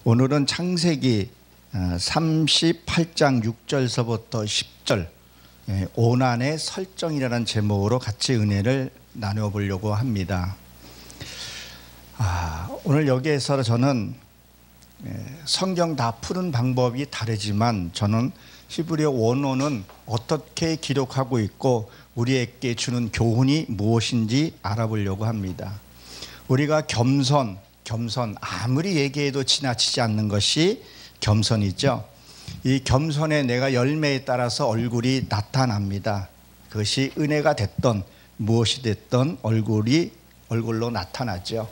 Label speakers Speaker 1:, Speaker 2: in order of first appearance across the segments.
Speaker 1: 오늘은 창세기 38장 6절서부터 10절 오난의 설정이라는 제목으로 같이 은혜를 나눠보려고 합니다. 오늘 여기에서 저는 성경 다 푸는 방법이 다르지만 저는 히브리어 원어는 어떻게 기록하고 있고 우리에게 주는 교훈이 무엇인지 알아보려고 합니다. 우리가 겸손 아무리 얘기해도 지나치지 않는 것이 겸손이죠. 이 겸손의 내가 열매에 따라서 얼굴이 나타납니다. 그것이 은혜가 됐던 무엇이 됐던 얼굴로 나타나죠.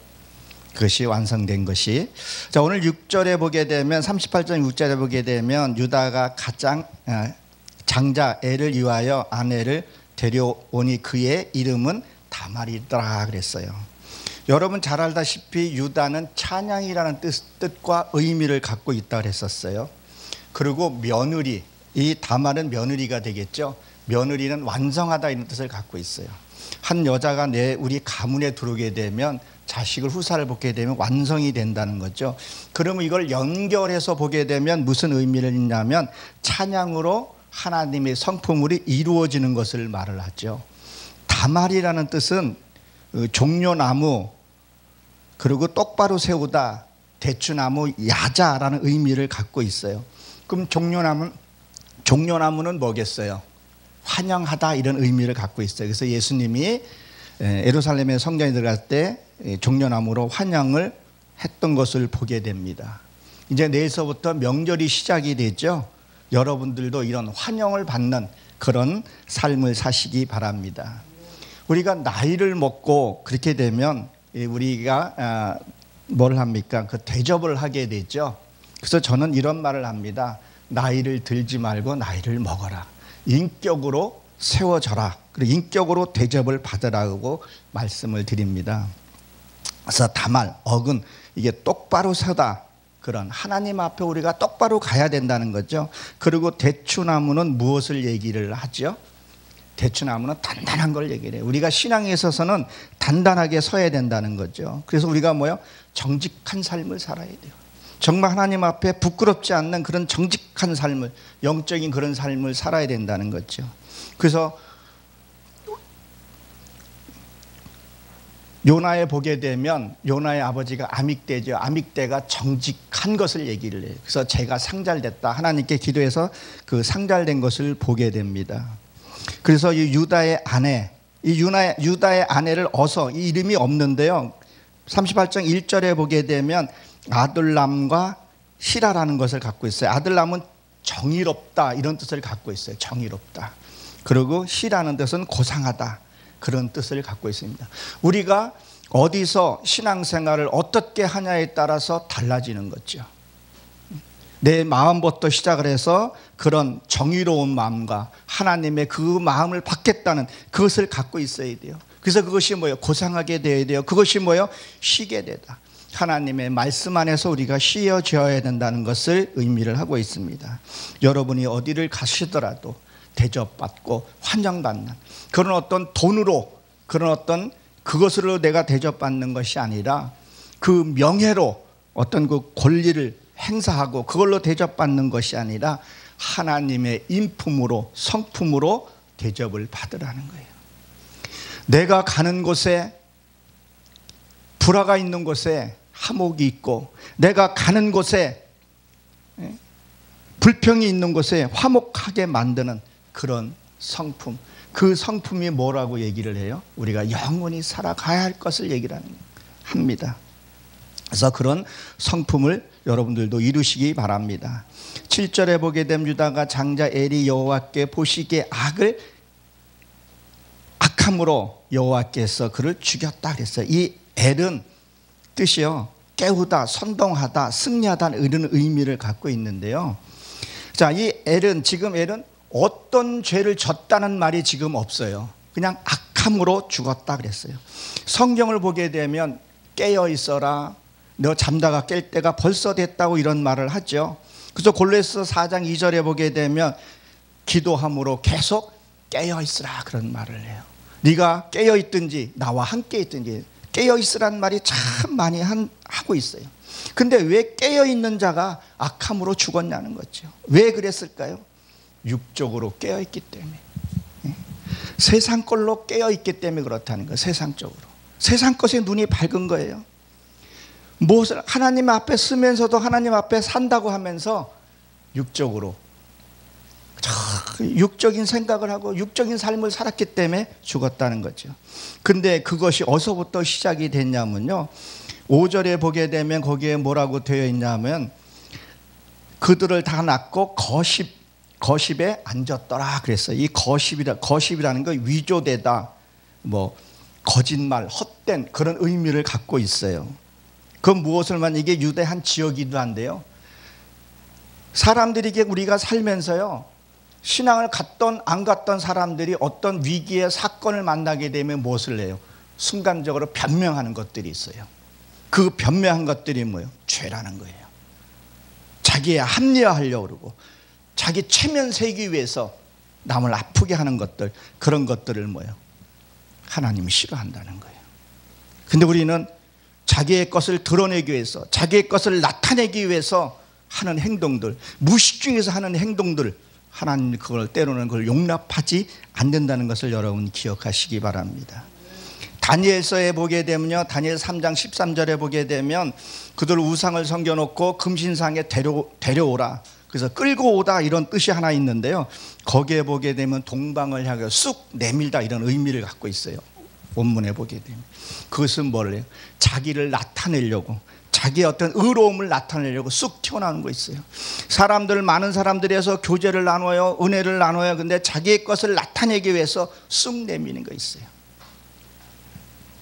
Speaker 1: 그것이 완성된 것이. 자, 오늘 6절에 보게 되면 38장 6절에 보게 되면 유다가 가장 장자 애를 위하여 아내를 데려오니 그의 이름은 다말이더라 그랬어요. 여러분 잘 알다시피 유다는 찬양이라는 뜻과 의미를 갖고 있다고 했었어요. 그리고 며느리, 이 다말은 며느리가 되겠죠. 며느리는 완성하다 이런 뜻을 갖고 있어요. 한 여자가 우리 가문에 들어오게 되면 자식을 후사를 보게 되면 완성이 된다는 거죠. 그러면 이걸 연결해서 보게 되면 무슨 의미를 있냐면 찬양으로 하나님의 성품으로 이루어지는 것을 말을 하죠. 다말이라는 뜻은 종려나무, 그리고 똑바로 세우다, 대추나무, 야자라는 의미를 갖고 있어요. 그럼 종려나무는 뭐겠어요? 환영하다 이런 의미를 갖고 있어요. 그래서 예수님이 예루살렘에 성전에 들어갈 때 종려나무로 환영을 했던 것을 보게 됩니다. 이제 내일서부터 명절이 시작이 되죠. 여러분들도 이런 환영을 받는 그런 삶을 사시기 바랍니다. 우리가 나이를 먹고 그렇게 되면 우리가 뭘 합니까? 그 대접을 하게 되죠. 그래서 저는 이런 말을 합니다. 나이를 들지 말고 나이를 먹어라. 인격으로 세워져라. 그리고 인격으로 대접을 받으라고 말씀을 드립니다. 그래서 다말, 어근, 이게 똑바로 서다. 그런 하나님 앞에 우리가 똑바로 가야 된다는 거죠. 그리고 대추나무는 무엇을 얘기를 하죠? 대추나무는 단단한 걸 얘기를 해요. 우리가 신앙에 있어서는 단단하게 서야 된다는 거죠. 그래서 우리가 정직한 삶을 살아야 돼요. 정말 하나님 앞에 부끄럽지 않는 그런 정직한 삶을, 영적인 그런 삶을 살아야 된다는 거죠. 그래서 요나에 보게 되면 요나의 아버지가 아믹대죠. 아믹대가 정직한 것을 얘기를 해요. 그래서 제가 상잘됐다. 하나님께 기도해서 그 상잘된 것을 보게 됩니다. 그래서 이 유다의 아내, 유다의 아내를 이 이름이 없는데요. 38장 1절에 보게 되면 아둘람과 시라라는 것을 갖고 있어요. 아둘람은 정의롭다 이런 뜻을 갖고 있어요. 정의롭다. 그리고 시라는 뜻은 고상하다 그런 뜻을 갖고 있습니다. 우리가 어디서 신앙생활을 어떻게 하냐에 따라서 달라지는 거죠. 내 마음부터 시작을 해서 그런 정의로운 마음과 하나님의 그 마음을 받겠다는 그것을 갖고 있어야 돼요. 그래서 그것이 고상하게 되어야 돼요. 그것이 쉬게 되다. 하나님의 말씀 안에서 우리가 쉬어져야 된다는 것을 의미를 하고 있습니다. 여러분이 어디를 가시더라도 대접받고 환영받는 그런 어떤 돈으로 그런 어떤 그것으로 내가 대접받는 것이 아니라 그 명예로 어떤 그 권리를 행사하고 그걸로 대접받는 것이 아니라 하나님의 인품으로 성품으로 대접을 받으라는 거예요. 내가 가는 곳에 불화가 있는 곳에 화목이 있고 내가 가는 곳에 불평이 있는 곳에 화목하게 만드는 그런 성품, 그 성품이 뭐라고 얘기를 해요? 우리가 영원히 살아가야 할 것을 얘기를 합니다. 그래서 그런 성품을 여러분들도 이루시기 바랍니다. 7절에 보게 되면 유다가 장자 엘이 여호와께 보시기에 악함으로 여호와께서 그를 죽였다 그랬어요. 이 엘은 뜻이요, 깨우다, 선동하다, 승리하다 이런 의미를 갖고 있는데요. 자, 이 엘은 어떤 죄를 졌다는 말이 지금 없어요. 그냥 악함으로 죽었다 그랬어요. 성경을 보게 되면 깨어 있어라, 너 잠다가 깰 때가 벌써 됐다고 이런 말을 하죠. 그래서 골로새 4장 2절에 보게 되면 기도함으로 계속 깨어 있으라 그런 말을 해요. 네가 깨어 있든지 나와 함께 있든지 깨어 있으란 말이 참 많이 하고 있어요. 근데 왜 깨어있는 자가 악함으로 죽었냐는 거죠. 왜 그랬을까요? 육적으로 깨어있기 때문에. 세상 걸로 깨어있기 때문에 그렇다는 거예요. 세상적으로. 세상 것에 눈이 밝은 거예요. 무엇을 하나님 앞에 쓰면서도 하나님 앞에 산다고 하면서 육적으로 육적인 생각을 하고 육적인 삶을 살았기 때문에 죽었다는 거죠. 근데 그것이 어디서부터 시작이 됐냐면요, 5절에 보게 되면 거기에 뭐라고 되어 있냐면 그들을 다 낳고 거십에 앉았더라 그랬어요. 이 거십이라는 거 위조되다, 뭐 거짓말, 헛된 그런 의미를 갖고 있어요. 그 무엇을 말하면 이게 유대 한 지역이기도 한데요, 사람들이 우리가 살면서요, 신앙을 갔던 안 갔던 사람들이 어떤 위기의 사건을 만나게 되면 무엇을 해요? 순간적으로 변명하는 것들이 있어요. 그 변명한 것들이 뭐예요? 죄라는 거예요. 자기에 합리화하려고 그러고 자기 체면 세기 위해서 남을 아프게 하는 것들, 그런 것들을 뭐예요? 하나님이 싫어한다는 거예요. 근데 우리는 자기의 것을 드러내기 위해서, 자기의 것을 나타내기 위해서 하는 행동들, 무의식 중에서 하는 행동들, 하나님 그걸 때로는 그걸 용납하지 않는다는 것을 여러분 기억하시기 바랍니다. 다니엘서에 보게 되면요, 다니엘 3장 13절에 보게 되면 그들 우상을 섬겨놓고 금신상에 데려오라, 그래서 끌고 오다 이런 뜻이 하나 있는데요, 거기에 보게 되면 동방을 향해 쑥 내밀다 이런 의미를 갖고 있어요. 원문에 보게 되면 그것은 뭘 해요? 자기를 나타내려고, 자기의 어떤 의로움을 나타내려고 쑥 튀어나오는 거 있어요. 많은 사람들에서 교제를 나눠요, 은혜를 나눠요. 근데 자기의 것을 나타내기 위해서 쑥 내미는 거 있어요.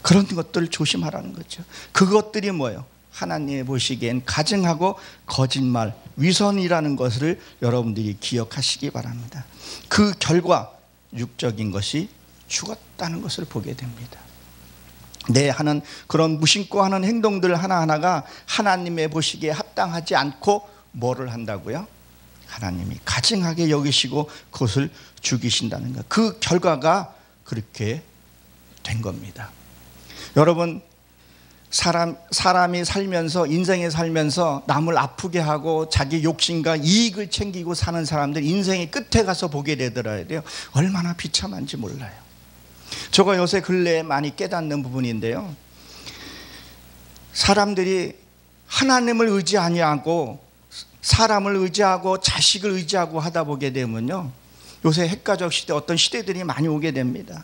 Speaker 1: 그런 것들을 조심하라는 거죠. 그것들이 뭐예요? 하나님이 보시기엔 가증하고 거짓말, 위선이라는 것을 여러분들이 기억하시기 바랍니다. 그 결과 육적인 것이 죽었다는 것을 보게 됩니다. 하는 그런 무심코 하는 행동들 하나하나가 하나님의 보시기에 합당하지 않고 뭐를 한다고요? 하나님이 가증하게 여기시고 그것을 죽이신다는 것. 그 결과가 그렇게 된 겁니다. 여러분, 사람이 살면서, 인생에 살면서 남을 아프게 하고 자기 욕심과 이익을 챙기고 사는 사람들 인생의 끝에 가서 보게 되더라도 얼마나 비참한지 몰라요. 제가 요새 근래에 많이 깨닫는 부분인데요, 사람들이 하나님을 의지 아니하고 사람을 의지하고 자식을 의지하고 하다 보게 되면요, 요새 핵가족 시대, 어떤 시대들이 많이 오게 됩니다.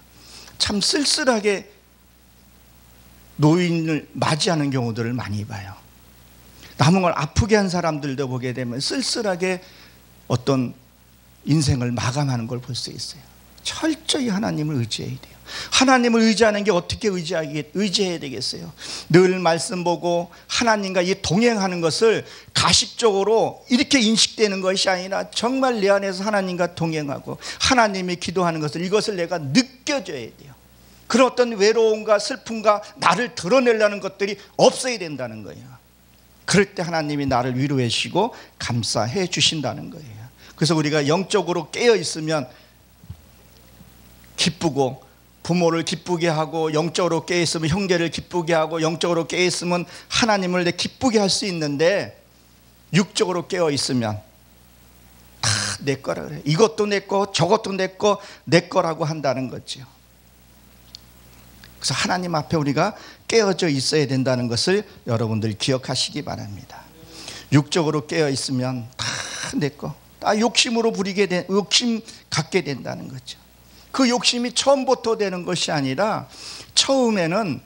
Speaker 1: 참 쓸쓸하게 노인을 맞이하는 경우들을 많이 봐요. 남은 걸 아프게 한 사람들도 보게 되면 쓸쓸하게 어떤 인생을 마감하는 걸 볼 수 있어요. 철저히 하나님을 의지해야 돼요. 하나님을 의지하는 게 어떻게 의지해야 되겠어요? 늘 말씀 보고 하나님과 이 동행하는 것을 가식적으로 이렇게 인식되는 것이 아니라 정말 내 안에서 하나님과 동행하고 하나님이 기도하는 것을, 이것을 내가 느껴져야 돼요. 그런 어떤 외로움과 슬픔과 나를 드러내려는 것들이 없어야 된다는 거예요. 그럴 때 하나님이 나를 위로해 주시고 감싸해 주신다는 거예요. 그래서 우리가 영적으로 깨어 있으면 기쁘고, 부모를 기쁘게 하고, 영적으로 깨어 있으면 형제를 기쁘게 하고, 영적으로 깨어 있으면 하나님을 기쁘게 할 수 있는데, 육적으로 깨어 있으면 다 내 거라 그래요. 이것도 내 거, 저것도 내 거, 내 거라고 한다는 거죠. 그래서 하나님 앞에 우리가 깨어져 있어야 된다는 것을 여러분들 기억하시기 바랍니다. 육적으로 깨어 있으면 다 내 거, 다 욕심으로 욕심 갖게 된다는 거죠. 그 욕심이 처음부터 되는 것이 아니라 처음에는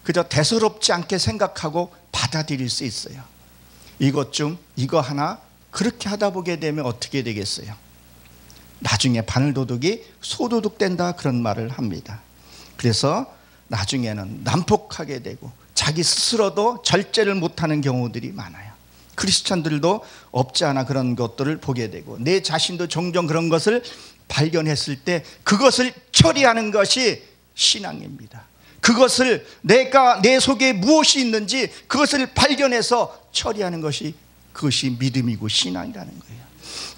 Speaker 1: 그저 대수롭지 않게 생각하고 받아들일 수 있어요. 이것 좀, 이거 하나, 그렇게 하다 보게 되면 어떻게 되겠어요? 나중에 바늘도둑이 소도둑 된다, 그런 말을 합니다. 그래서 나중에는 난폭하게 되고 자기 스스로도 절제를 못하는 경우들이 많아요. 크리스찬들도 없지 않아 그런 것들을 보게 되고, 내 자신도 종종 그런 것을 발견했을 때 그것을 처리하는 것이 신앙입니다. 그것을 내가 내 속에 무엇이 있는지 그것을 발견해서 처리하는 것이, 그것이 믿음이고 신앙이라는 거예요.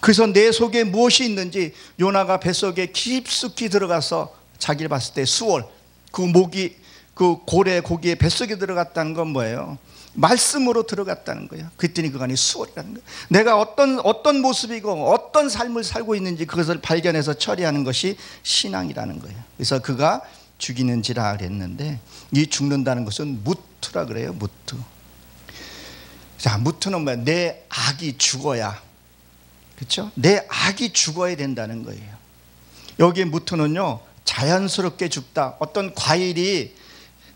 Speaker 1: 그래서 내 속에 무엇이 있는지, 요나가 뱃속에 깊숙이 들어가서 자기를 봤을 때 수월, 그 고래 고기의 뱃속에 들어갔다는 건 뭐예요? 말씀으로 들어갔다는 거예요. 그랬더니 그간이 수월이라는 거예요. 내가 어떤 모습이고 어떤 삶을 살고 있는지 그것을 발견해서 처리하는 것이 신앙이라는 거예요. 그래서 그가 죽이는지라 그랬는데, 이 죽는다는 것은 무트라 그래요. 무트. 자, 무트는 뭐야? 내 악이 죽어야, 그렇죠? 내 악이 죽어야 된다는 거예요. 여기에 무트는요, 자연스럽게 죽다. 어떤 과일이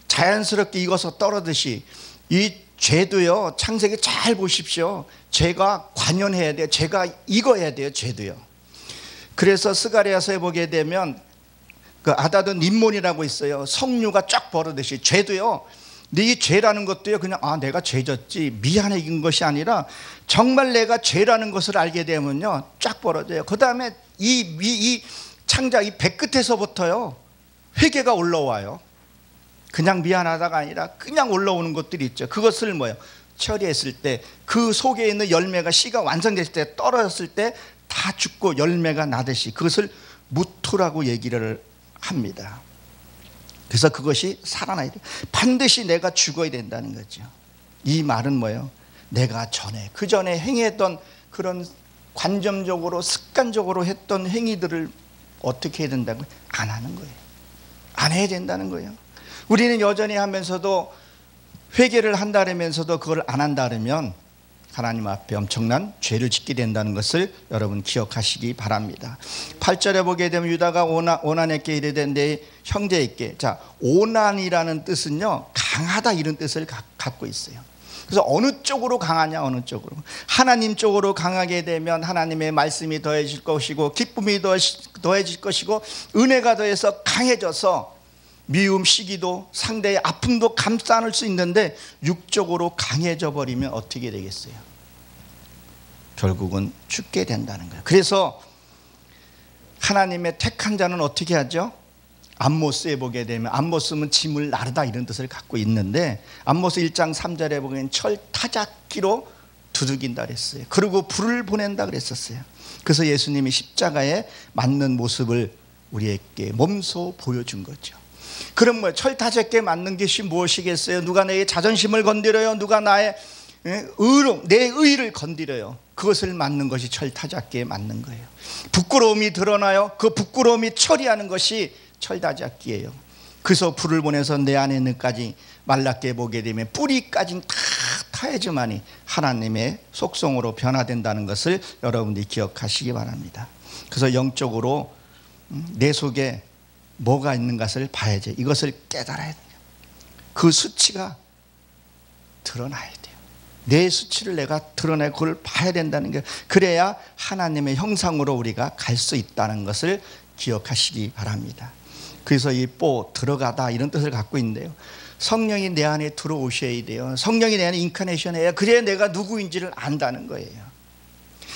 Speaker 1: 자연스럽게 익어서 떨어듯이 이 죄도요, 창세기 잘 보십시오. 죄가 관연해야 돼요. 죄가 익어야 돼요. 죄도요. 그래서 스가랴서에 보게 되면 그 아다드 님몬이라고 있어요. 석류가 쫙 벌어듯이 죄도요, 네 죄라는 것도요, 그냥 내가 죄졌지 미안해진 것이 아니라 정말 내가 죄라는 것을 알게 되면요, 쫙 벌어져요. 그 다음에 이 창자 이 배끝에서부터요 회개가 올라와요. 그냥 미안하다가 아니라 그냥 올라오는 것들이 있죠. 그것을 뭐예요? 처리했을 때 그 속에 있는 열매가 씨가 완성됐을 때, 떨어졌을 때 다 죽고 열매가 나듯이, 그것을 무토라고 얘기를 합니다. 그래서 그것이 살아나야 돼. 반드시 내가 죽어야 된다는 거죠. 이 말은 뭐예요? 내가 그 전에 행했던 그런 관점적으로 습관적으로 했던 행위들을 어떻게 해야 된다고요? 안 하는 거예요. 안 해야 된다는 거예요. 우리는 여전히 하면서도 회개를 한다면서도 그걸 안 한다면 하나님 앞에 엄청난 죄를 짓게 된다는 것을 여러분 기억하시기 바랍니다. 8절에 보게 되면 유다가 오난에게 이르되 내 형제에게, 자, 오난이라는 뜻은요 강하다 이런 뜻을 갖고 있어요. 그래서 어느 쪽으로 강하냐, 어느 쪽으로. 하나님 쪽으로 강하게 되면 하나님의 말씀이 더해질 것이고 기쁨이 더해질 것이고 은혜가 더해서 강해져서 미움, 시기도 상대의 아픔도 감싸 안을 수 있는데, 육적으로 강해져 버리면 어떻게 되겠어요? 결국은 죽게 된다는 거예요. 그래서 하나님의 택한 자는 어떻게 하죠? 암모스에 보게 되면, 암모스는 짐을 나르다 이런 뜻을 갖고 있는데, 암모스 1장 3절에 보면 철 타작기로 두들긴다 그랬어요. 그리고 불을 보낸다 그랬었어요. 그래서 예수님이 십자가에 맞는 모습을 우리에게 몸소 보여준 거죠. 그럼 뭐 철타작기에 맞는 것이 무엇이겠어요? 누가 내 자존심을 건드려요? 누가 나의 의로, 내 의를 건드려요? 그것을 맞는 것이 철타작기에 맞는 거예요. 부끄러움이 드러나요? 그 부끄러움이 처리하는 것이 철타작기예요. 그래서 불을 보내서 내 안에 있는까지 말랐게 보게 되면 뿌리까지 다 타야지만이 하나님의 속성으로 변화된다는 것을 여러분들이 기억하시기 바랍니다. 그래서 영적으로 내 속에 뭐가 있는 것을 봐야죠. 이것을 깨달아야 돼요. 그 수치가 드러나야 돼요. 내 수치를 내가 드러내고 그걸 봐야 된다는 게, 그래야 하나님의 형상으로 우리가 갈 수 있다는 것을 기억하시기 바랍니다. 그래서 이 들어가다 이런 뜻을 갖고 있는데요, 성령이 내 안에 들어오셔야 돼요. 성령이 내 안에 인카네이션해야, 그래야 내가 누구인지를 안다는 거예요.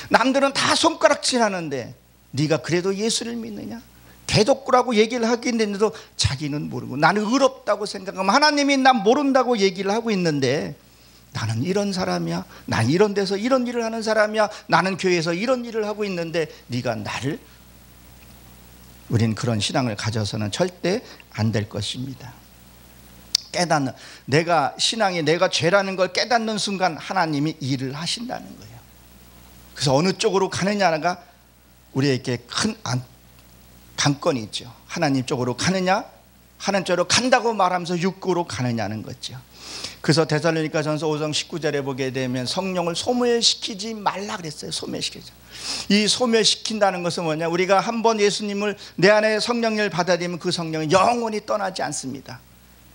Speaker 1: 남들은 다 손가락질 하는데 네가 그래도 예수를 믿느냐? 대독구라고 얘기를 하고 있는데도 자기는 모르고, 나는 의롭다고 생각하면 하나님이 난 모른다고 얘기를 하고 있는데, 나는 이런 사람이야, 난 이런 데서 이런 일을 하는 사람이야, 나는 교회에서 이런 일을 하고 있는데 네가 나를, 우린 그런 신앙을 가져서는 절대 안 될 것입니다. 깨닫는, 내가 신앙이 내가 죄라는 걸 깨닫는 순간 하나님이 일을 하신다는 거예요. 그래서 어느 쪽으로 가느냐가 우리에게 큰 관건이 있죠. 하나님 쪽으로 가느냐, 하나님 쪽으로 간다고 말하면서 육구로 가느냐는 거죠. 그래서 데살로니가전서 5장 19절에 보게 되면 성령을 소멸시키지 말라 그랬어요. 소멸시키죠. 이 소멸시킨다는 것은 뭐냐, 우리가 한번 예수님을 내 안에 성령을 받아들이면 그 성령은 영원히 떠나지 않습니다.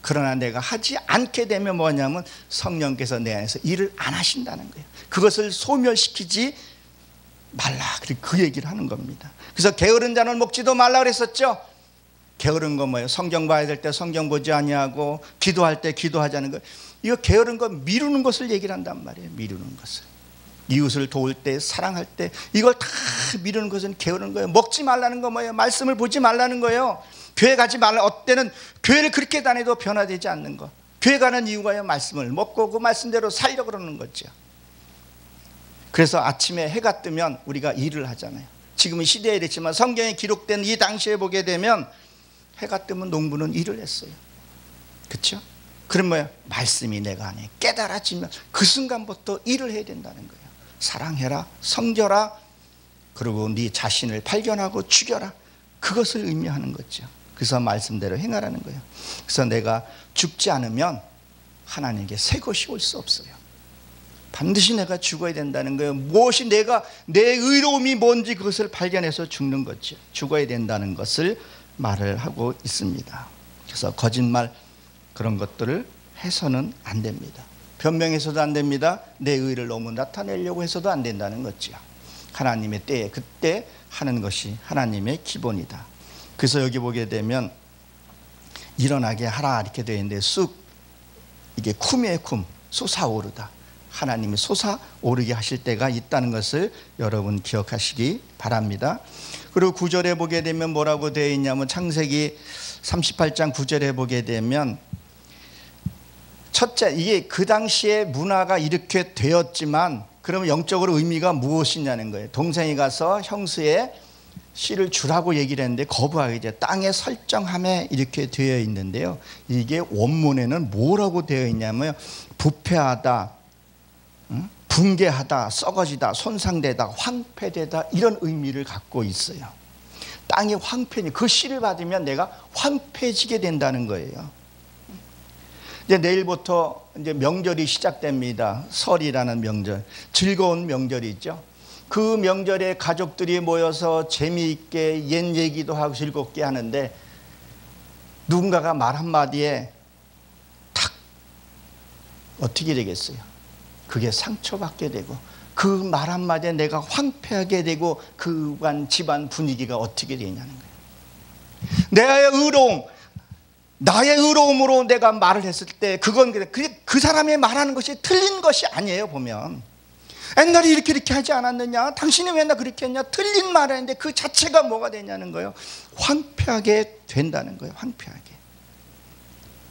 Speaker 1: 그러나 내가 하지 않게 되면 뭐냐면 성령께서 내 안에서 일을 안 하신다는 거예요. 그것을 소멸시키지 말라, 그 얘기를 하는 겁니다. 그래서 게으른 자는 먹지도 말라 그랬었죠. 게으른 건 뭐예요? 성경 봐야 될 때 성경 보지 아니하고 기도할 때 기도하지 않는 거, 이거 게으른 건 미루는 것을 얘기를 한단 말이에요. 미루는 것을, 이웃을 도울 때, 사랑할 때, 이걸 다 미루는 것은 게으른 거예요. 먹지 말라는 거 뭐예요? 말씀을 보지 말라는 거예요. 교회 가지 말라. 어때는 교회를 그렇게 다녀도 변화되지 않는 거. 교회 가는 이유가요, 말씀을 먹고 그 말씀대로 살려고 그러는 거죠. 그래서 아침에 해가 뜨면 우리가 일을 하잖아요. 지금은 시대에 이랬지만 성경에 기록된 이 당시에 보게 되면 해가 뜨면 농부는 일을 했어요. 그렇죠? 그럼 뭐야? 말씀이 내가 안에 깨달아지면 그 순간부터 일을 해야 된다는 거예요. 사랑해라, 섬겨라, 그리고 네 자신을 발견하고 죽여라. 그것을 의미하는 거죠. 그래서 말씀대로 행하라는 거예요. 그래서 내가 죽지 않으면 하나님께 새 것이 올 수 없어요. 반드시 내가 죽어야 된다는 거예요. 무엇이 내 의로움이 뭔지 그것을 발견해서 죽는 거죠. 죽어야 된다는 것을 말을 하고 있습니다. 그래서 거짓말 그런 것들을 해서는 안 됩니다. 변명해서도 안 됩니다. 내 의를 너무 나타내려고 해서도 안 된다는 거죠. 하나님의 때에 그때 하는 것이 하나님의 기본이다. 그래서 여기 보게 되면 일어나게 하라 이렇게 되어 있는데 쑥 이게 쿰이에요. 쿰 솟아오르다. 하나님이 솟아오르게 하실 때가 있다는 것을 여러분 기억하시기 바랍니다. 그리고 9절에 보게 되면 뭐라고 되어 있냐면 창세기 38장 9절에 보게 되면 첫째, 이게 그 당시에 문화가 이렇게 되었지만 그러면 영적으로 의미가 무엇이냐는 거예요. 동생이 가서 형수의 씨를 주라고 얘기를 했는데 거부하게 이제 땅에 설정함에 이렇게 되어 있는데요. 이게 원문에는 뭐라고 되어 있냐면 부패하다, 붕괴하다, 썩어지다, 손상되다, 황폐되다 이런 의미를 갖고 있어요. 땅이 황폐니 그 씨를 받으면 내가 황폐해지게 된다는 거예요. 이제 내일부터 이제 명절이 시작됩니다. 설이라는 명절, 즐거운 명절이죠. 그 명절에 가족들이 모여서 재미있게 옛 얘기도 하고 즐겁게 하는데 누군가가 말 한마디에 탁 어떻게 되겠어요? 그게 상처받게 되고 그 말 한마디에 내가 황폐하게 되고 그 집안 분위기가 어떻게 되냐는 거예요. 나의 의로움, 나의 의로움으로 내가 말을 했을 때 그건 그 사람이 말하는 것이 틀린 것이 아니에요. 보면 옛날에 이렇게 하지 않았느냐, 당신이 맨날 그렇게 했냐, 틀린 말을 했는데 그 자체가 뭐가 되냐는 거예요. 황폐하게 된다는 거예요. 황폐하게.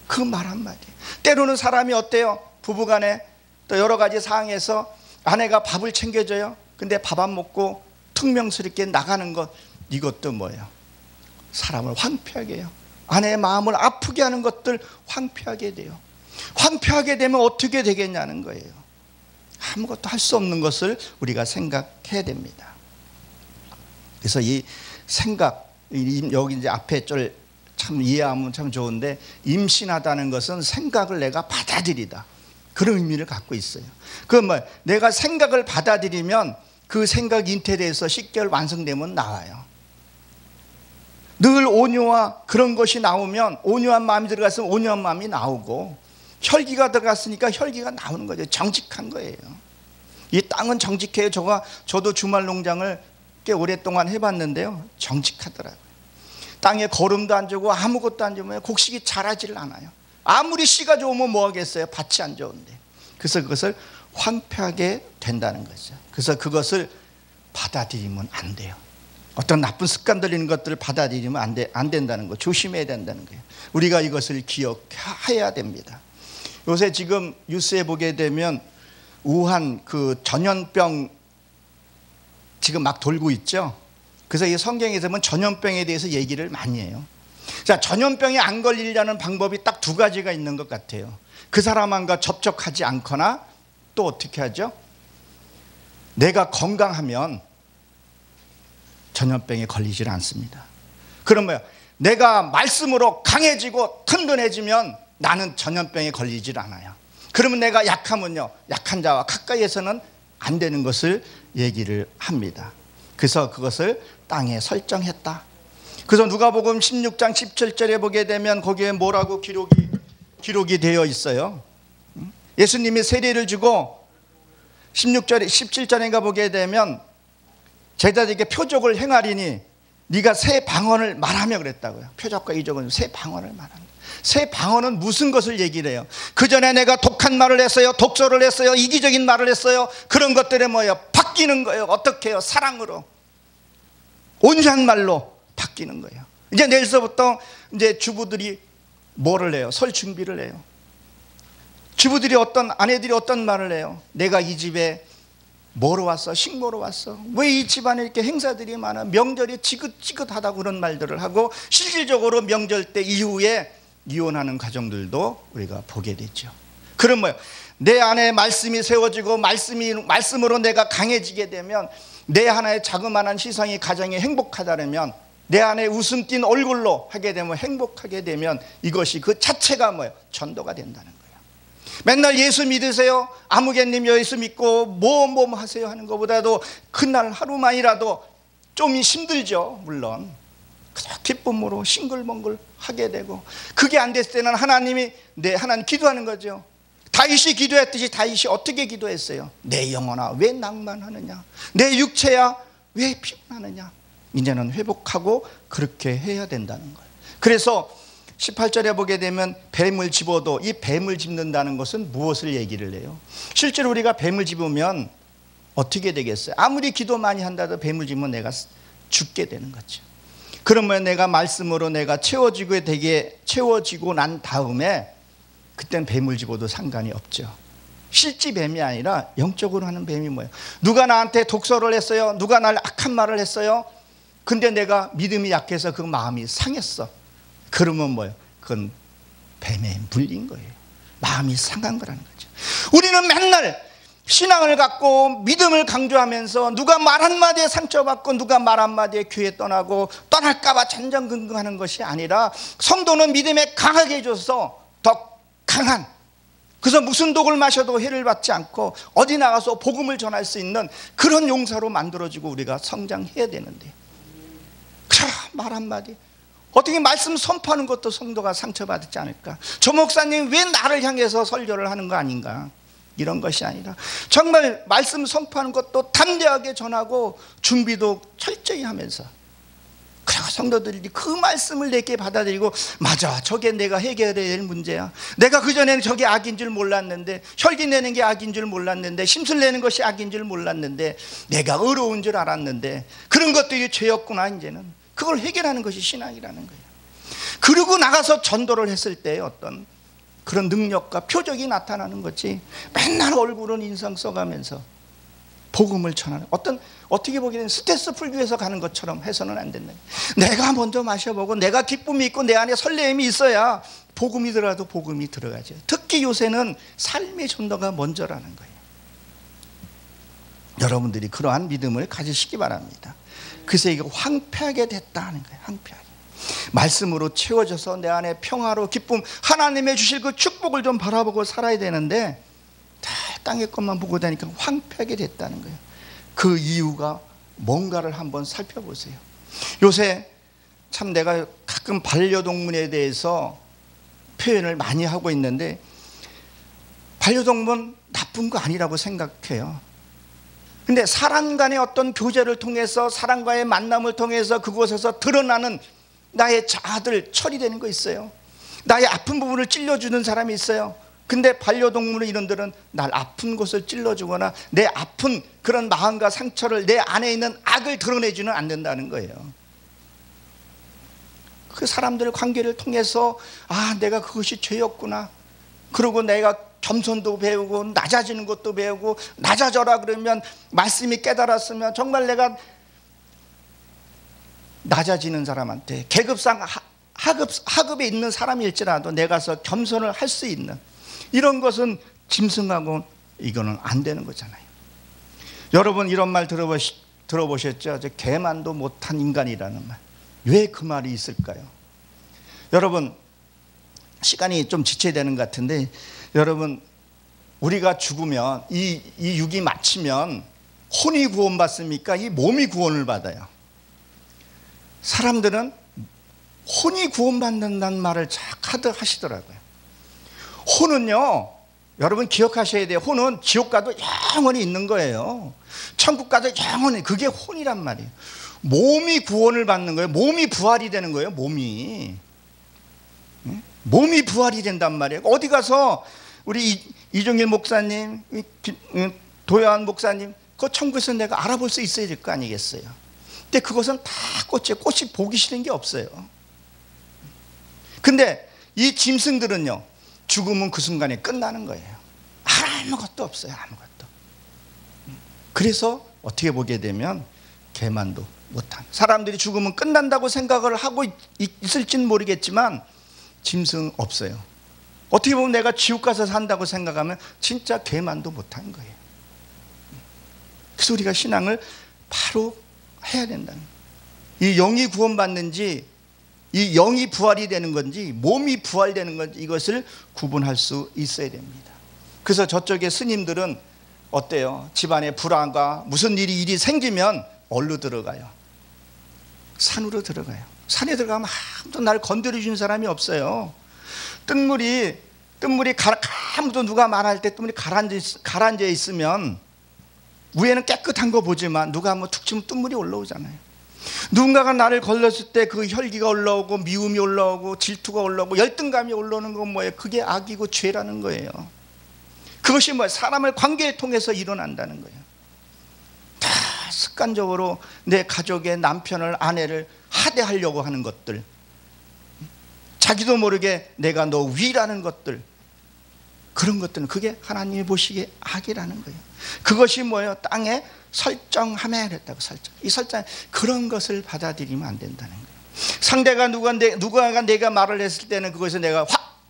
Speaker 1: 그 말 한마디. 때로는 사람이 어때요? 부부간에 또 여러 가지 상황에서 아내가 밥을 챙겨줘요. 근데 밥 안 먹고 퉁명스럽게 나가는 것, 이것도 뭐예요? 사람을 황폐하게 해요. 아내의 마음을 아프게 하는 것들 황폐하게 돼요. 황폐하게 되면 어떻게 되겠냐는 거예요. 아무것도 할 수 없는 것을 우리가 생각해야 됩니다. 그래서 이 생각, 여기 이제 앞에 참 이해하면 참 좋은데, 임신하다는 것은 생각을 내가 받아들이다, 그런 의미를 갖고 있어요. 그건 뭐 내가 생각을 받아들이면 그 생각 인텔에서 쉽게 완성되면 나와요. 늘 온유와 그런 것이 나오면 온유한 마음이 들어갔으면 온유한 마음이 나오고, 혈기가 들어갔으니까 혈기가 나오는 거죠. 정직한 거예요. 이 땅은 정직해요. 저도 주말 농장을 꽤 오랫동안 해봤는데요, 정직하더라고요. 땅에 거름도 안 주고 아무것도 안 주면 곡식이 자라질 않아요. 아무리 씨가 좋으면 뭐 하겠어요? 밭이 안 좋은데. 그래서 그것을 황폐하게 된다는 거죠. 그래서 그것을 받아들이면 안 돼요. 어떤 나쁜 습관 들이는 것들을 받아들이면 안 된다는 거, 조심해야 된다는 거예요. 우리가 이것을 기억해야 됩니다. 요새 지금 뉴스에 보게 되면 우한 그 전염병 지금 막 돌고 있죠. 그래서 이 성경에서 보면 전염병에 대해서 얘기를 많이 해요. 자, 전염병에 안 걸리려는 방법이 딱 두 가지가 있는 것 같아요. 그 사람과 접촉하지 않거나, 또 어떻게 하죠? 내가 건강하면 전염병에 걸리질 않습니다. 그러면 내가 말씀으로 강해지고 튼튼해지면 나는 전염병에 걸리질 않아요. 그러면 내가 약하면요, 약한 자와 가까이에서는 안 되는 것을 얘기를 합니다. 그래서 그것을 땅에 설정했다. 그래서 누가복음 16장 17절에 보게 되면 거기에 뭐라고 기록이 되어 있어요. 예수님이 세례를 주고 16절에 17절인가 보게 되면 제자들에게 표적을 행하리니 네가 새 방언을 말하며 그랬다고요. 표적과 이적은 새 방언을 말합니다. 새 방언은 무슨 것을 얘기를 해요? 그 전에 내가 독한 말을 했어요, 독소를 했어요, 이기적인 말을 했어요. 그런 것들에 뭐예요? 바뀌는 거예요. 어떻게 해요? 사랑으로, 온유한 말로 바뀌는 거예요. 이제 내일서부터 이제 주부들이 뭐를 해요? 설 준비를 해요. 주부들이 아내들이 어떤 말을 해요? 내가 이 집에 뭐로 왔어? 식모로 왔어? 왜 이 집안에 이렇게 행사들이 많아? 명절이 지긋지긋하다고 그런 말들을 하고, 실질적으로 명절 때 이후에 이혼하는 가정들도 우리가 보게 되죠. 그럼 뭐예요? 내 안에 말씀이 세워지고 말씀으로 내가 강해지게 되면 내 하나의 자그마한 희생이 가정이 행복하다면, 내 안에 웃음 띤 얼굴로 하게 되면, 행복하게 되면 이것이 그 자체가 뭐예요? 전도가 된다는 거예요. 맨날 예수 믿으세요, 아무개님 예수 믿고 뭐 하세요 하는 것보다도 그날 하루만이라도 좀 힘들죠. 물론 기쁨으로 싱글벙글 하게 되고, 그게 안 됐을 때는 하나님 기도하는 거죠. 다윗이 기도했듯이 다윗이 어떻게 기도했어요? 내 영혼아 왜 낭만하느냐, 내 육체야 왜 피곤하느냐. 이제는 회복하고 그렇게 해야 된다는 거예요. 그래서 18절에 보게 되면 뱀을 집어도, 이 뱀을 집는다는 것은 무엇을 얘기를 해요? 실제로 우리가 뱀을 집으면 어떻게 되겠어요? 아무리 기도 많이 한다도 뱀을 집으면 내가 죽게 되는 거죠. 그러면 내가 말씀으로 내가 채워지고 난 다음에 그땐 뱀을 집어도 상관이 없죠. 실제 뱀이 아니라 영적으로 하는 뱀이 뭐예요? 누가 나한테 독설을 했어요, 누가 날 악한 말을 했어요. 근데 내가 믿음이 약해서 그 마음이 상했어. 그러면 뭐예요? 그건 뱀에 물린 거예요. 마음이 상한 거라는 거죠. 우리는 맨날 신앙을 갖고 믿음을 강조하면서 누가 말 한마디에 상처받고 누가 말 한마디에 교회 떠나고 떠날까 봐 전전긍긍하는 것이 아니라, 성도는 믿음에 강하게 해줘서 더 강한, 그래서 무슨 독을 마셔도 해를 받지 않고 어디 나가서 복음을 전할 수 있는 그런 용사로 만들어지고 우리가 성장해야 되는데, 말 한마디, 어떻게 말씀 선포하는 것도 성도가 상처받지 않을까? 저 목사님 왜 나를 향해서 설교를 하는 거 아닌가? 이런 것이 아니라 정말 말씀 선포하는 것도 담대하게 전하고 준비도 철저히 하면서, 그리고 성도들이 그 말씀을 내게 받아들이고, 맞아, 저게 내가 해결해야 될 문제야. 내가 그전에는 저게 악인 줄 몰랐는데, 혈기 내는 게 악인 줄 몰랐는데, 심술 내는 것이 악인 줄 몰랐는데, 내가 어려운 줄 알았는데 그런 것들이 죄였구나. 이제는 그걸 해결하는 것이 신앙이라는 거예요. 그리고 나가서 전도를 했을 때 어떤 그런 능력과 표적이 나타나는 거지, 맨날 얼굴은 인상 써가면서 복음을 전하는, 어떻게 보기에는 스트레스 풀기 위해서 가는 것처럼 해서는 안 된다. 내가 먼저 마셔보고 내가 기쁨이 있고 내 안에 설렘이 있어야 복음이 들어가도 복음이 들어가죠. 특히 요새는 삶의 전도가 먼저라는 거예요. 여러분들이 그러한 믿음을 가지시기 바랍니다. 그래서 이게 황폐하게 됐다 하는 거예요. 황폐하게. 말씀으로 채워져서 내 안에 평화로 기쁨, 하나님의 주실 그 축복을 좀 바라보고 살아야 되는데 다 땅의 것만 보고 다니까 황폐하게 됐다는 거예요. 그 이유가 뭔가를 한번 살펴보세요. 요새 참 내가 가끔 반려동물에 대해서 표현을 많이 하고 있는데, 반려동물은 나쁜 거 아니라고 생각해요. 근데 사람 간의 어떤 교제를 통해서, 사람과의 만남을 통해서 그곳에서 드러나는 나의 자아들 처리되는 거 있어요. 나의 아픈 부분을 찔러주는 사람이 있어요. 근데 반려동물은 이런들은 날 아픈 곳을 찔러주거나 내 아픈 그런 마음과 상처를, 내 안에 있는 악을 드러내지는 않는다는 거예요. 그 사람들의 관계를 통해서 내가 그것이 죄였구나, 그리고 내가 겸손도 배우고 낮아지는 것도 배우고, 낮아져라 그러면 말씀이 깨달았으면 정말 내가 낮아지는 사람한테 계급상 하급에 있는 사람일지라도 내가서 겸손을 할 수 있는 이런 것은 짐승하고 이거는 안 되는 거잖아요. 여러분 이런 말 들어보셨죠? 개만도 못한 인간이라는 말. 왜 그 말이 있을까요? 여러분 시간이 좀 지체되는 되는 것 같은데, 여러분 우리가 죽으면 이 육이 마치면 혼이 구원받습니까? 이 몸이 구원을 받아요. 사람들은 혼이 구원받는다는 말을 자꾸 하시더라고요. 혼은요, 여러분 기억하셔야 돼요. 혼은 지옥 가도 영원히 있는 거예요. 천국 가도 영원히, 그게 혼이란 말이에요. 몸이 구원을 받는 거예요. 몸이 부활이 되는 거예요. 몸이 부활이 된단 말이에요. 어디 가서 우리 이종일 목사님, 도요한 목사님, 그 천국에서 내가 알아볼 수 있어야 될 거 아니겠어요? 근데 그것은 다 꽃이 보기 싫은 게 없어요. 근데 이 짐승들은요, 죽으면 그 순간에 끝나는 거예요. 아무것도 없어요. 아무것도. 그래서 어떻게 보게 되면 개만도 못한, 사람들이 죽으면 끝난다고 생각을 하고 있을지는 모르겠지만 짐승 없어요. 어떻게 보면 내가 지옥 가서 산다고 생각하면 진짜 개만도 못한 거예요. 그래서 우리가 신앙을 바로 해야 된다는 거예요. 이 영이 구원받는지, 이 영이 부활이 되는 건지, 몸이 부활되는 건지, 이것을 구분할 수 있어야 됩니다. 그래서 저쪽에 스님들은 어때요? 집안에 불화가 무슨 일이 생기면 어디로 들어가요? 산으로 들어가요. 산에 들어가면 아무도 날 건드려 주는 사람이 없어요. 뜬물이 아무도 누가 말할 때 뜬물이 가라앉아 있으면 위에는 깨끗한 거 보지만 누가 한번 툭 치면 뜬물이 올라오잖아요. 누군가가 나를 걸렸을 때 그 혈기가 올라오고 미움이 올라오고 질투가 올라오고 열등감이 올라오는 건 뭐예요? 그게 악이고 죄라는 거예요. 그것이 뭐예요? 사람을 관계를 통해서 일어난다는 거예요. 다 습관적으로 내 가족의 남편을, 아내를 하대하려고 하는 것들, 자기도 모르게 내가 너 위라는 것들, 그런 것들은 그게 하나님이 보시기에 악이라는 거예요. 그것이 뭐예요? 땅에 설정함에 그랬다고. 이 설정, 그런 것을 받아들이면 안 된다는 거예요. 상대가 누군가 내가 말을 했을 때는 그것에서 내가 확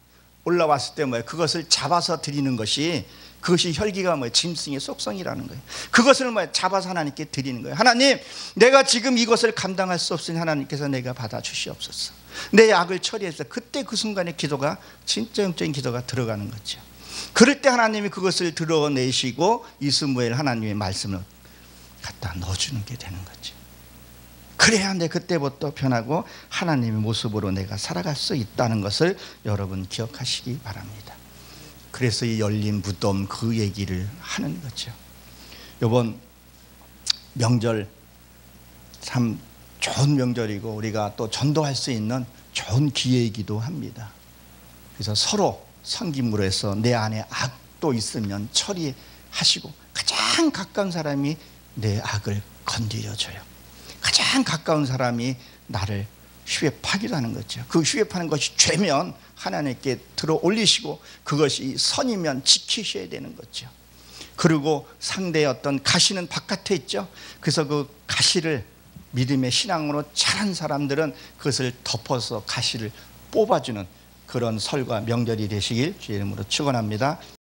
Speaker 1: 올라왔을 때 뭐예요? 그것을 잡아서 드리는 것이, 그것이 혈기가 뭐예요? 짐승의 속성이라는 거예요. 그것을 뭐예요? 잡아서 하나님께 드리는 거예요. 하나님, 내가 지금 이것을 감당할 수 없으니 하나님께서 내가 받아 주시옵소서. 내 악을 처리해서, 그때 그 순간에 기도가 진짜 영적인 기도가 들어가는 거죠. 그럴 때 하나님이 그것을 드러내시고 이스무엘 하나님의 말씀을 갖다 넣어주는 게 되는 거죠. 그래야 내 그때부터 변하고 하나님의 모습으로 내가 살아갈 수 있다는 것을 여러분 기억하시기 바랍니다. 그래서 이 열린 무덤, 그 얘기를 하는 거죠. 이번 명절 참 좋은 명절이고 우리가 또 전도할 수 있는 좋은 기회이기도 합니다. 그래서 서로 섬김으로 해서 내 안에 악도 있으면 처리하시고, 가장 가까운 사람이 내 악을 건드려줘요. 가장 가까운 사람이 나를 휴회파기도 하는 거죠. 그 휴회파는 것이 죄면 하나님께 들어 올리시고, 그것이 선이면 지키셔야 되는 거죠. 그리고 상대의 어떤 가시는 바깥에 있죠. 그래서 그 가시를 믿음의 신앙으로 자란 사람들은 그것을 덮어서 가시를 뽑아주는 그런 설과 명절이 되시길 주의 이름으로 축원합니다.